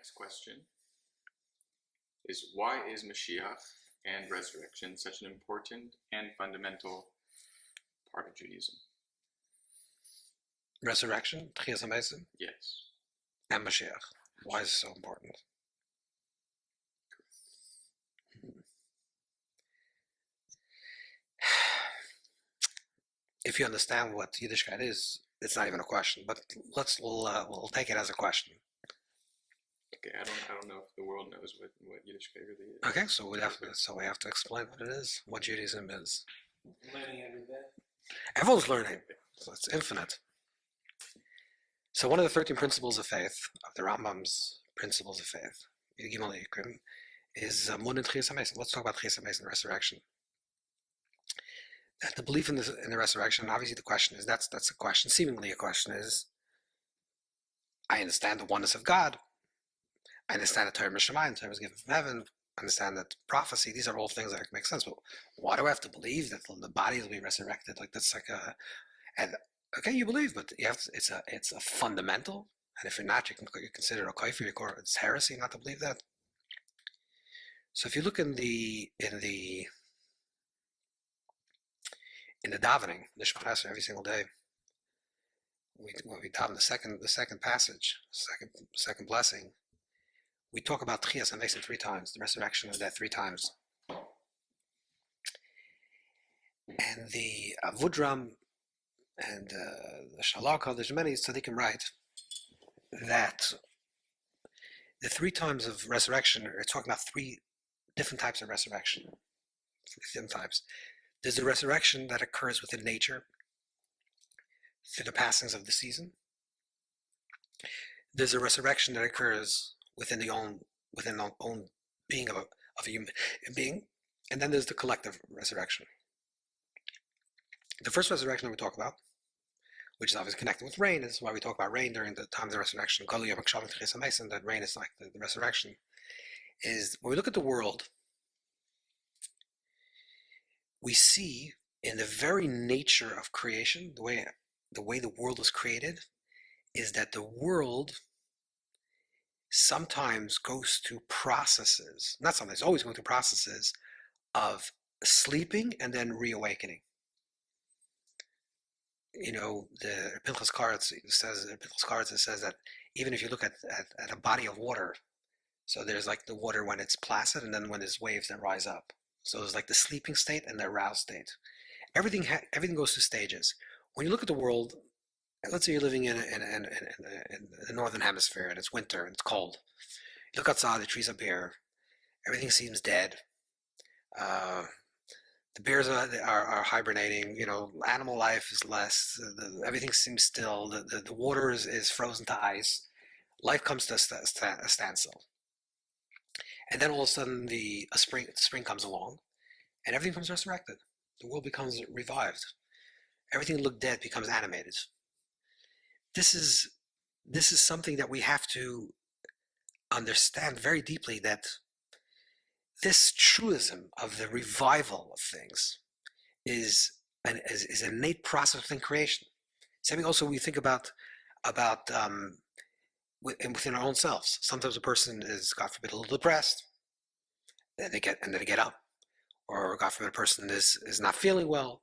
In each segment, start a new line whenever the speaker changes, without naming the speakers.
next question is, why is Moshiach and resurrection such an important and fundamental part of Judaism?
Resurrection, Tchias HaMesim,
Yes.
and Moshiach. Why is it so important? If you understand what Yiddishkeit is, it's not even a question. But we'll take it as a question.
Okay, I don't know if the world knows what Yiddishkeit really is.
Okay, so we have to explain what it is, what Judaism is.
Learning every day.
Everyone's learning, so it's infinite. So one of the 13 principles of faith, of the Rambam's principles of faith, is Mun and Tchias HaMesim. Let's talk about Tchias HaMesim, resurrection. That the belief in the resurrection, obviously the question is, that's a question, seemingly a question is, I understand the oneness of God. I understand that Torah Mishamayim, Torah is given from heaven. I understand that prophecy, these are all things that make sense. But why do I have to believe that the body will be resurrected? Like that's like and okay, you believe, but you have to, it's a fundamental. And if you're not, you can consider a kafir, or it's heresy not to believe that. So if you look in the davening, the Shema Esrei, every single day, when we daven the second passage, second blessing, we talk about Tchias HaMesim 3 times, the resurrection of the dead 3 times. And the Avudram and the Shalakha, there's many tzaddikim write that the 3 times of resurrection are talking about 3 different types of resurrection. 3 different types. There's the resurrection that occurs within nature through the passings of the season. There's a resurrection that occurs within the own being of a human being, and then there's the collective resurrection. The first resurrection that we talk about, which is obviously connected with rain, is why we talk about rain during the time of the resurrection. That rain is like the resurrection. Is when we look at the world, we see in the very nature of creation, the way the world was created, is that the world sometimes goes through processes, not sometimes, always going through processes of sleeping and then reawakening. You know, the Pinson says that even if you look at a body of water, so there's like the water when it's placid, and then when there's waves that rise up. So there's like the sleeping state and the aroused state. Everything goes through stages. When you look at the world, let's say you're living in the northern hemisphere and it's winter and it's cold. You look outside, the trees are bare. Everything seems dead. The bears are hibernating. You know, animal life is less. Everything seems still. The water is frozen to ice. Life comes to a standstill. And then all of a sudden, spring comes along, and everything becomes resurrected. The world becomes revived. Everything that looked dead becomes animated. This is something that we have to understand very deeply, that this truism of the revival of things is an innate process within creation. Something also we think about within our own selves. Sometimes a person is, God forbid, a little depressed, then they get up, or God forbid, a person is not feeling well,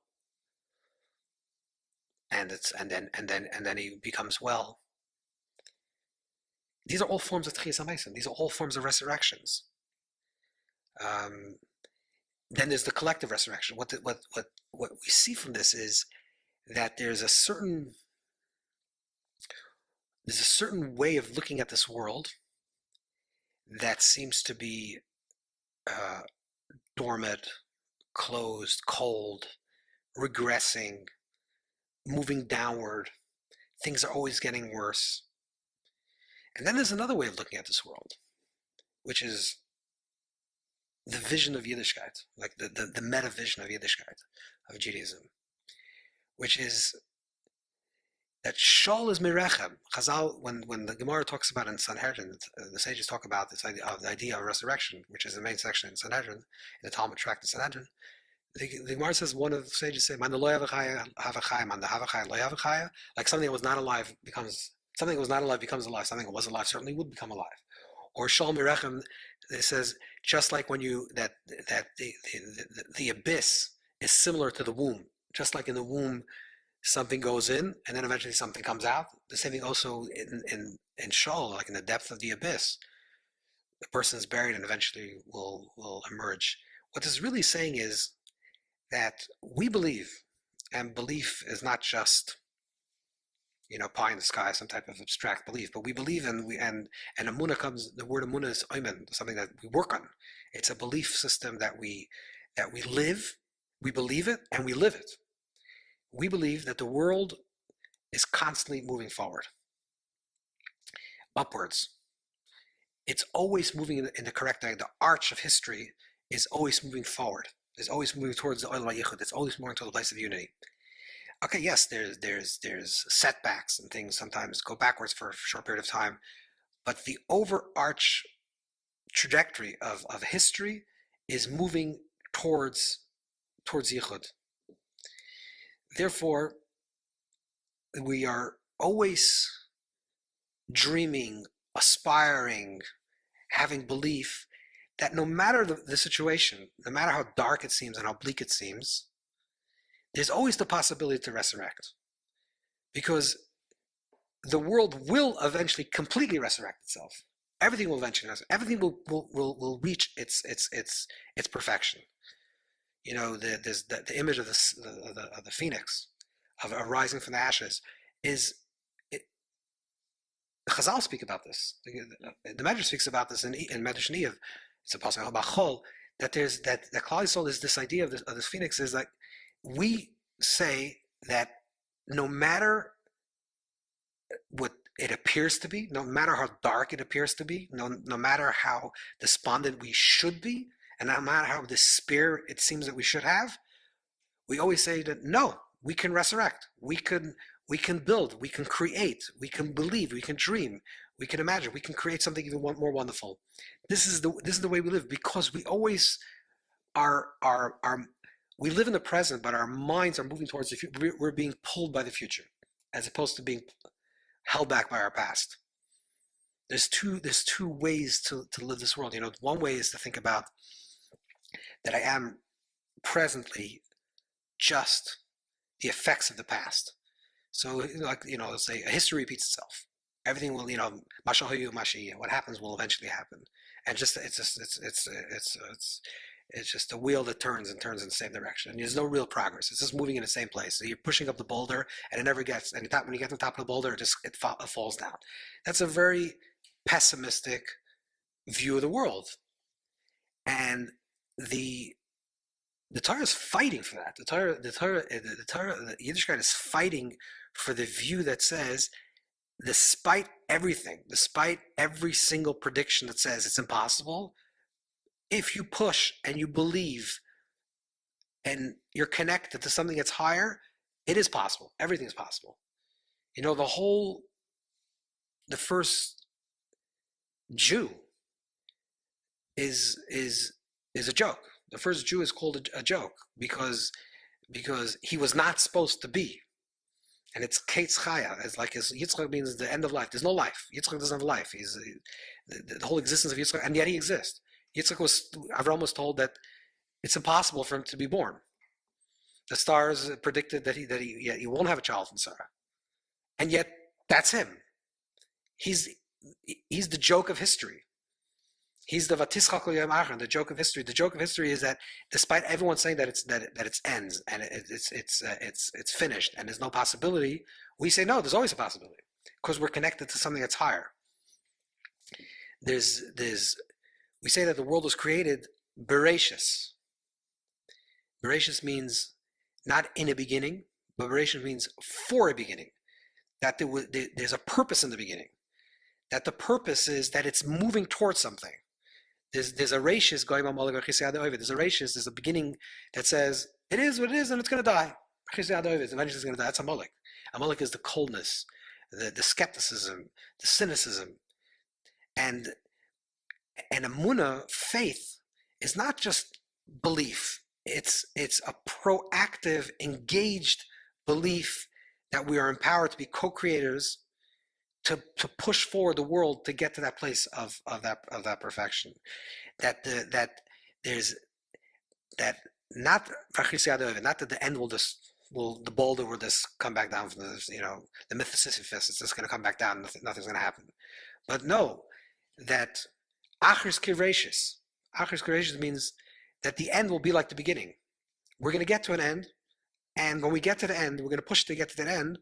and then he becomes well. These are all forms of Tchias HaMesim. These are all forms of resurrections. Then there's the collective resurrection. What we see from this is that there's a certain way of looking at this world that seems to be dormant, closed, cold, regressing, moving downward. Things are always getting worse. And then there's another way of looking at this world, which is the vision of Yiddishkeit, like the meta vision of Yiddishkeit, of Judaism, which is that Shol is Mirechem. Chazal, when the Gemara talks about in Sanhedrin, the sages talk about this idea of resurrection, which is the main section in Sanhedrin, in the Talmud tract in Sanhedrin. The Gemara says, one of the sages say, "Man lo havachaya, havachaya, man havachaya lo havachaya." Like something that was not alive becomes alive. Something that was not alive certainly would become alive. Or Shol Mirechem, it says, just like when the abyss is similar to the womb. Just like in the womb, something goes in and then eventually something comes out. The same thing also in Sheol, like in the depth of the abyss. The person is buried and eventually will emerge. What this is really saying is that we believe, and belief is not just pie in the sky, some type of abstract belief, but we believe and Amunah comes. The word Amunah is Oimen, something that we work on. It's a belief system that we live. We believe it and we live it. We believe that the world is constantly moving forward, upwards. It's always moving in the correct direction. The arch of history is always moving forward. It's always moving towards the Olam Yichud. It's always moving to the place of unity. Okay, yes, there's setbacks and things sometimes go backwards for a short period of time, but the overarch trajectory of history is moving towards Yichud. Therefore, we are always dreaming, aspiring, having belief that no matter the situation, no matter how dark it seems and how bleak it seems, there's always the possibility to resurrect. Because the world will eventually completely resurrect itself. Everything will eventually resurrect. Everything will reach its perfection. There's the image of the phoenix, of arising from the ashes, Chazal speak about this. The Medrash speaks about this in Medrash Niyav. It's a passage about Chol, that Klal Yisrael is this idea of this phoenix is like, we say that no matter what it appears to be, no matter how dark it appears to be, no matter how despondent we should be, and no matter how despair it seems that we should have, we always say that no, we can resurrect. We can build, we can create, we can believe, we can dream, we can imagine, we can create something even more wonderful. This is the way we live, because we always we live in the present, but our minds are moving towards the future. We're being pulled by the future, as opposed to being held back by our past. There's two ways to live this world. One way is to think about that I am presently just the effects of the past. So, let's say a history repeats itself. Everything will, what happens will eventually happen, and it's just a wheel that turns in the same direction. And there's no real progress. It's just moving in the same place. So you're pushing up the boulder, and it never gets. And when you get to the top of the boulder, it falls down. That's a very pessimistic view of the world, and the Torah is fighting for that. The Yiddishkeit is fighting for the view that says, despite everything, despite every single prediction that says it's impossible, if you push and you believe and you're connected to something that's higher, it is possible. Everything is possible. The first Jew is a joke. The first Jew is called a joke because he was not supposed to be. And it's Kates Chaya, Yitzchak means the end of life. There's no life. Yitzchak doesn't have life. He's the whole existence of Yitzchak, and yet he exists. Avram was told that it's impossible for him to be born. The stars predicted that he won't have a child from Sarah, and yet that's him. He's the joke of history. He's the Vatischak Yom Achron, the joke of history. The joke of history is that despite everyone saying that it's ends and it's finished and there's no possibility, we say no, there's always a possibility because we're connected to something that's higher. We say that the world was created Bereshis. Bereshis means not in a beginning, but Bereshis means for a beginning. That there's a purpose in the beginning. That the purpose is that it's moving towards something. There's a rashis going on. There's a rashis. There's a beginning that says it is what it is and it's going to die. Eventually it's going to die. That's Amalek. Amalek is the coldness, the skepticism, the cynicism, and Emunah, faith, is not just belief. It's a proactive, engaged belief that we are empowered to be co-creators, to push forward the world to get to that place of that perfection. That there's that not not that the end will the boulder will just come back down from the myth of Sisyphus. It's just going to come back down. Nothing's going to happen. But no, that achris kiracious. Achris kiracious means that the end will be like the beginning. We're going to get to an end, and when we get to the end, we're going to push to get to that end.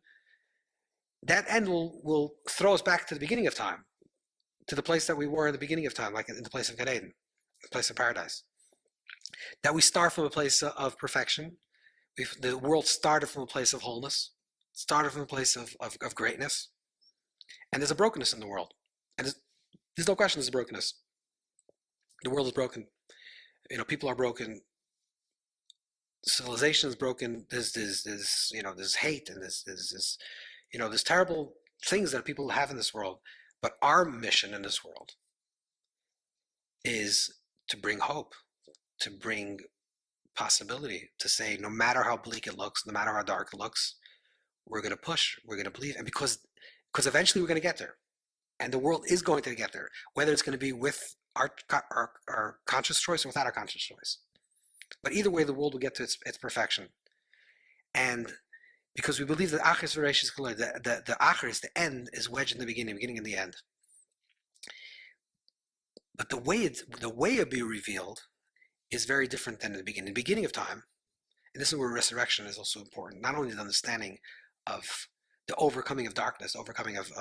That end will throw us back to the beginning of time, to the place that we were in the beginning of time, like in the place of Gan Eden, the place of paradise. That we start from a place of perfection. The world started from a place of wholeness, started from a place of greatness, and there's a brokenness in the world. And there's no question there's a brokenness. The world is broken. People are broken. Civilization is broken. There's hate, and there's terrible things that people have in this world. But our mission in this world is to bring hope, to bring possibility, to say no matter how bleak it looks, no matter how dark it looks, we're going to push, we're going to believe, and because eventually we're going to get there, and the world is going to get there, whether it's going to be with our conscious choice or without our conscious choice. But either way, the world will get to its perfection. And because we believe that achris v'reishis kolei, the achris, the end, is wedged in the beginning and the end. But the way it be revealed is very different than in the beginning. In the beginning of time, and this is where resurrection is also important. Not only the understanding of the overcoming of darkness, overcoming of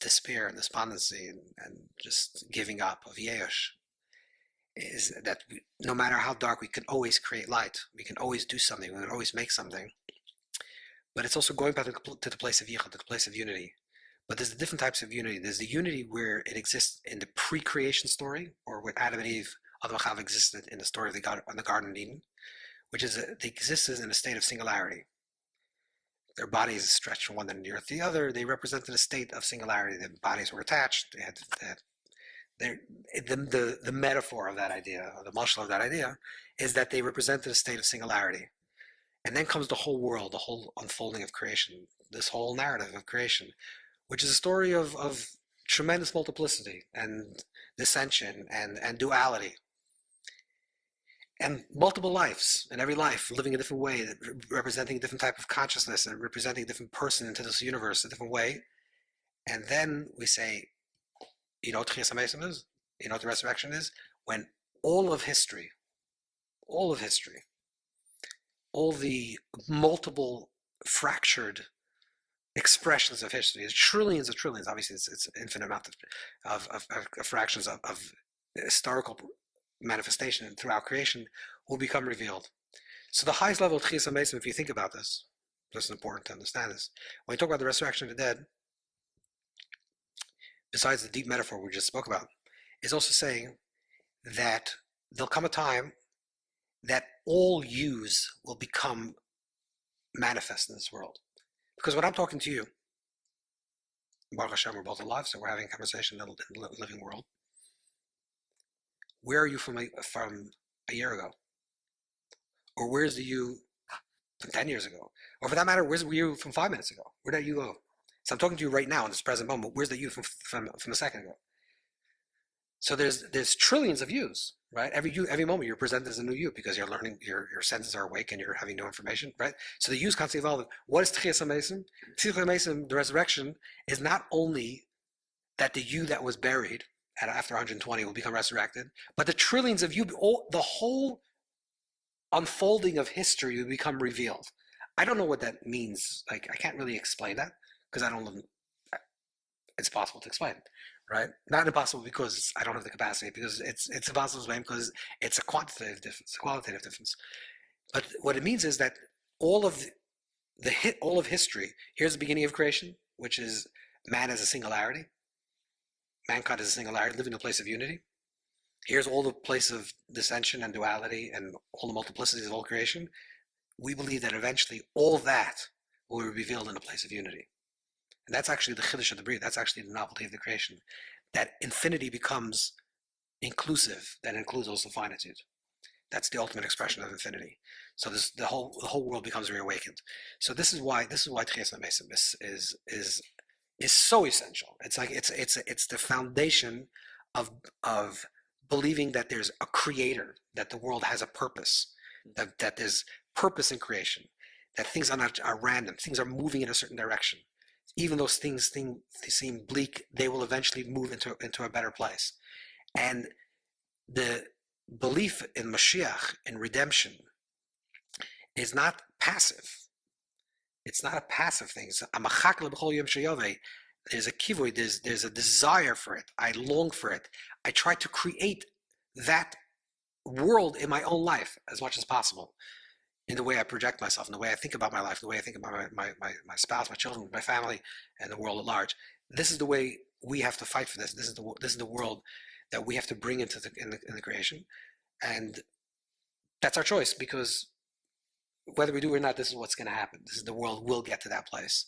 despair and despondency and just giving up, of Yesh, is that no matter how dark, we can always create light. We can always do something. We can always make something. But it's also going back to the place of Yichud, to the place of unity. But there's the different types of unity. There's the unity where it exists in the pre-creation story, or when Adam and Eve, Adam and Chava, existed in the story of the Garden of Eden, which is they existed in a state of singularity. Their bodies stretched from one end of the earth to the other. They represented a state of singularity. Their bodies were attached. The metaphor of that idea, or the mashal of that idea, is that they represented a state of singularity. And then comes the whole world, the whole unfolding of creation, this whole narrative of creation, which is a story of tremendous multiplicity and dissension and duality. And multiple lives, and every life living a different way, representing a different type of consciousness and representing a different person into this universe a different way. And then we say, you know what Tchias HaMesim is? You know what the resurrection is? When all of history, all the multiple fractured expressions of history, is trillions of trillions, obviously it's an infinite amount of fractions of historical manifestation throughout creation, will become revealed. So the highest level of Tchias HaMesim, if you think about this is important to understand this. When we talk about the resurrection of the dead, besides the deep metaphor we just spoke about, is also saying that there'll come a time that all yous will become manifest in this world. Because when I'm talking to you, Baruch Hashem, we're both alive, so we're having a conversation in the living world. Where are you from a year ago? Or where's the you from 10 years ago? Or for that matter, where's the you from 5 minutes ago? Where did you go? So I'm talking to you right now in this present moment. Where's the you from a second ago? So there's trillions of yous, right? Every moment you're presented as a new you because you're learning, your senses are awake and you're having new information, right? So the yous constantly evolving. What is Tchias HaMesim? Tchias HaMesim, the resurrection, is not only that the you that was buried after 120 will become resurrected, but the trillions of you, the whole unfolding of history will become revealed. I don't know what that means. Like, I can't really explain that because I don't live. It's possible to explain, right? Not impossible because I don't have the capacity, because it's impossible to explain because it's a quantitative difference, a qualitative difference. But what it means is that all of history. Here's the beginning of creation, which is man as a singularity. Mankind is a singularity, living in a place of unity. Here's all the place of dissension and duality and all the multiplicities of all creation. We believe that eventually all that will be revealed in a place of unity. And that's actually the chiddush of the bria. That's actually the novelty of the creation. That infinity becomes inclusive, that includes also finitude. That's the ultimate expression of infinity. So the whole world becomes reawakened. So this is why Tchias HaMesim is so essential. It's like it's the foundation of believing that there's a creator, that the world has a purpose, that there's purpose in creation, that things are not are random, things are moving in a certain direction. Even those things seem bleak, they will eventually move into a better place. And the belief in Moshiach, in redemption, is not passive. It's not a passive thing. There's a kivui, there's a desire for it. I long for it. I try to create that world in my own life as much as possible, in the way I project myself, in the way I think about my life, the way I think about my spouse, my children, my family, and the world at large. This is the way we have to fight for this. This is the world that we have to bring into the creation, and that's our choice, because whether we do or not, this is what's going to happen. This is the world will get to that place,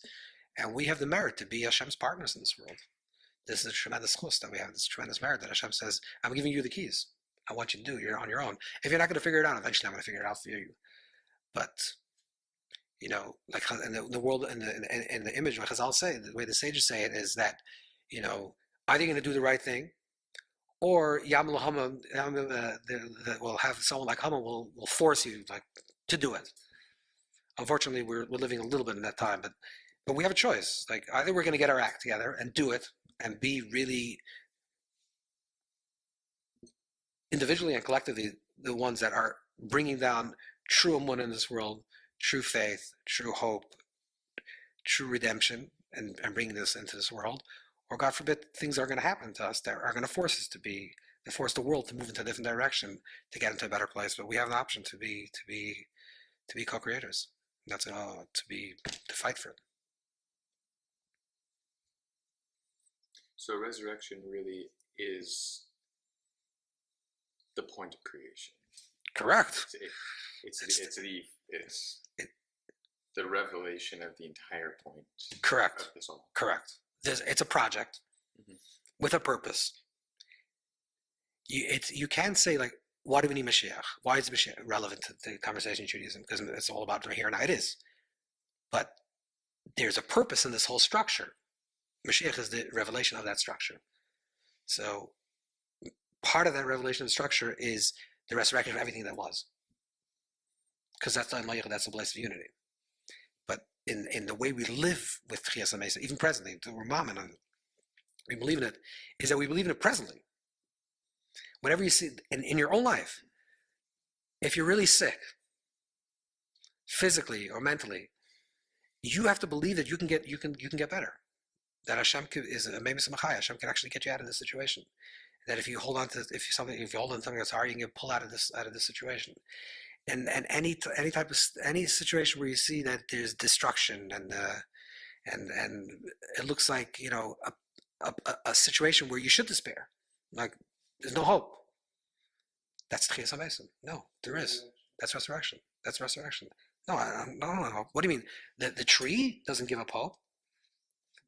and we have the merit to be Hashem's partners in this world. This is a tremendous chus that we have. This tremendous merit that Hashem says, "I'm giving you the keys. I want you to do. You're on your own. If you're not going to figure it out, eventually I'm going to figure it out for you." But like in the world, in the image, like Chazal say, the way the sages say it is that, either you're going to do the right thing, or Yam Hama will have someone like Hama will force you to do it. Unfortunately, we're living a little bit in that time, but we have a choice. Like, either we're going to get our act together and do it and be really individually and collectively the ones that are bringing down true emunah in this world, true faith, true hope, true redemption, and bringing this into this world, or God forbid, things are going to happen to us that are going to force us to force the world to move into a different direction, to get into a better place. But we have an option to be co-creators. That's to fight for it.
So resurrection really is the point of creation.
Correct.
It's the revelation of the entire point.
Correct.
Of this all.
Correct. It's a project with a purpose. You can say, like, why do we need Mashiach? Why is Mashiach relevant to the conversation in Judaism? Because it's all about the here and now. It is. But there's a purpose in this whole structure. Mashiach is the revelation of that structure. So part of that revelation of the structure is the resurrection of everything that was. Because that's the place of unity. But in the way we live with Tchias HaMesim, even presently, the Ramam and we believe in it, is that we believe in it presently. Whenever you see in your own life, if you're really sick, physically or mentally, you have to believe that you can get better. That Hashem is a Memes Machai. Hashem can actually get you out of this situation. That if you hold on to something that's hard, you can get pulled out of this situation. And any situation where you see that there's destruction and it looks like a situation where you should despair, like there's no hope. That's Tchias HaMesim. No, there is. That's resurrection. That's resurrection. No, I don't know. What do you mean? The tree doesn't give up hope.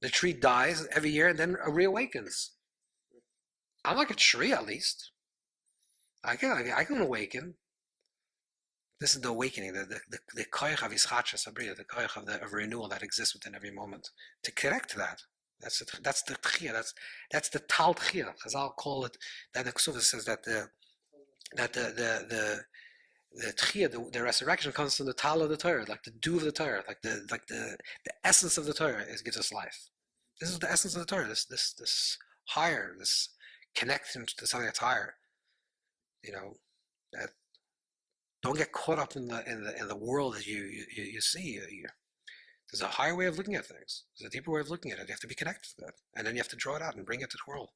The tree dies every year and then reawakens. I'm like a tree, at least. I can awaken. This is the awakening, the koyach of ischachas abriya, the koyach of renewal that exists within every moment. To connect to that, that's the tchiyah. That's the tal tchiyah, as I'll call it. That the Ksuva says that the tchiyah, the resurrection comes from the tal of the Torah, like the dew of the Torah, like the essence of the Torah gives us life. This is the essence of the Torah. This higher, this connection to something that's higher. That don't get caught up in the world that you see. There's a higher way of looking at things. There's a deeper way of looking at it. You have to be connected to that, and then you have to draw it out and bring it to the world.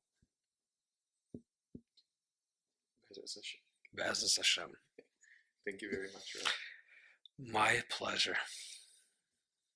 Be'ezus Hashem.
Thank you very much, Rabbi.
My pleasure.